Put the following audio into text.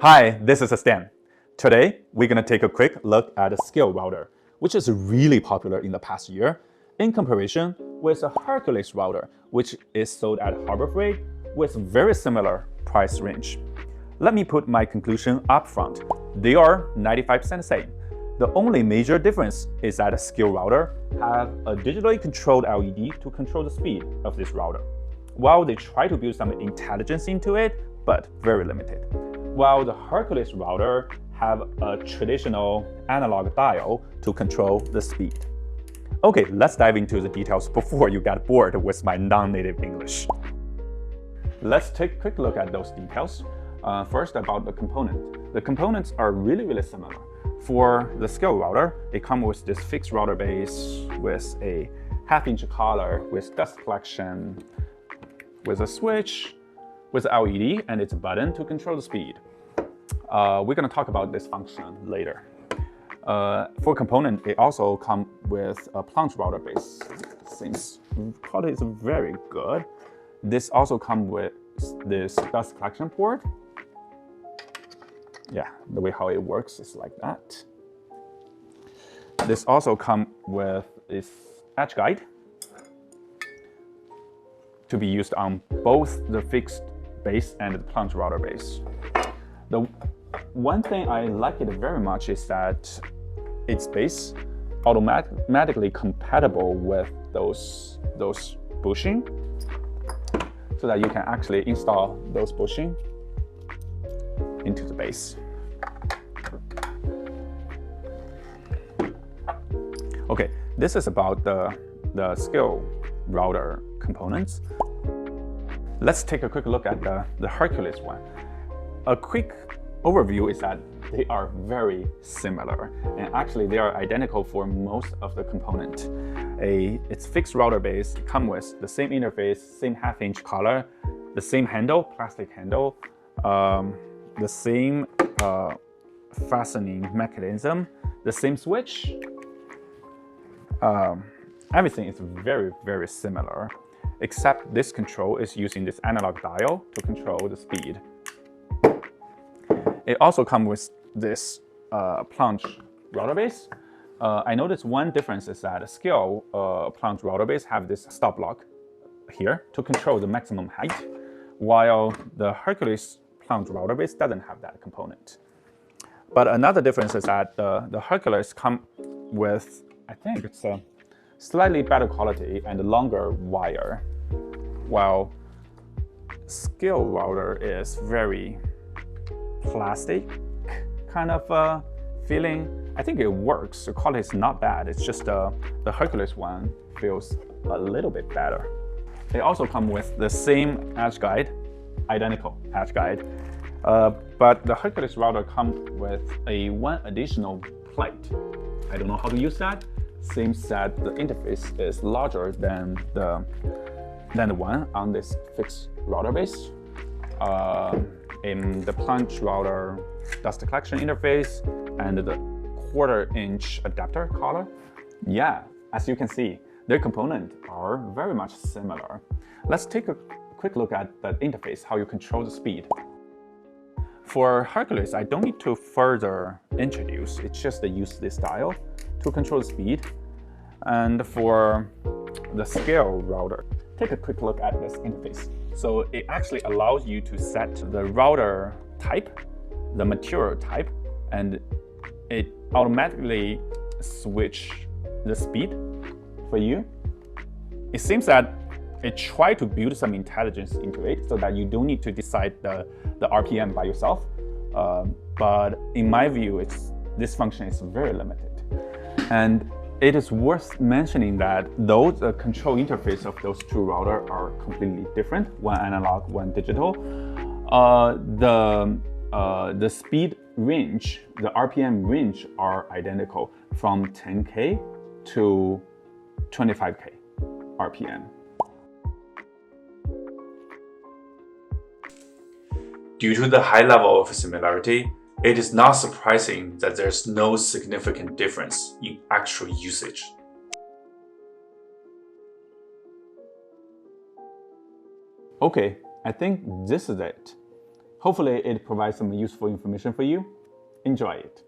Hi, this is Stan. Today, we're going to take a quick look at a Skil router, which is really popular in the past year, in comparison with a Hercules router, which is sold at Harber Freight with very similar price range. Let me put my conclusion up front. They are 95% same. The only major difference is that a Skil router have a digitally controlled LED to control the speed of this router, while they try to build some intelligence into it, but very limited. While the Hercules router have a traditional analog dial to control the speed. Okay, let's dive into the details before you get bored with my non-native English. Let's take a quick look at those details. First, about the component. The components are really similar. For the Skil router, it comes with this fixed router base with a half-inch collar with dust collection, with a switch, with an LED, and its a button to control the speed. We're going to talk about this function later. For component, it also comes with a plunge router base. Seems quality is very good. This also comes with this dust collection port. Yeah, the way how it works is like that. This also comes with this edge guide to be used on both the fixed base and the plunge router base. The one thing I like it very much is that its base automatically compatible with those bushing, so that you can actually install those bushing into the base. Okay, this is about the Skil router components. Let's take a quick look at the Hercules one. A quick overview is that they are very similar, and actually they are identical for most of the component. Its fixed router base comes with the same interface, same half-inch collar, the same handle, plastic handle, the same fastening mechanism, the same switch. Everything is very similar, except this control is using this analog dial to control the speed. It also comes with this plunge router base. I noticed one difference is that a Skil plunge router base have this stop lock here to control the maximum height, while the Hercules plunge router base doesn't have that component. But another difference is that the Hercules come with, I think it's a slightly better quality and longer wire, while Skil router is very plastic kind of feeling. I think it works. The quality is not bad. It's just the Hercules one feels a little bit better. They also come with the same edge guide, identical edge guide, but the Hercules router comes with one additional plate. I don't know how to use that. Seems that the interface is larger than the one on this fixed router base. In the plunge router dust collection interface and the 1/4-inch adapter collar. Yeah, as you can see, their components are very much similar. Let's take a quick look at the interface, how you control the speed. For Hercules, I don't need to further introduce, it's just to use this dial to control the speed. And for the Skil router, take a quick look at this interface. So it actually allows you to set the router type, the material type, and it automatically switch the speed for you. It seems that it tried to build some intelligence into it so that you don't need to decide the RPM by yourself. But in my view, this function is very limited. And it is worth mentioning that though the control interface of those two routers are completely different, one analog, one digital, the speed range, the RPM range are identical from 10K to 25K RPM. Due to the high level of similarity, it is not surprising that there's no significant difference in actual usage. Okay, I think this is it. Hopefully it provides some useful information for you. Enjoy it.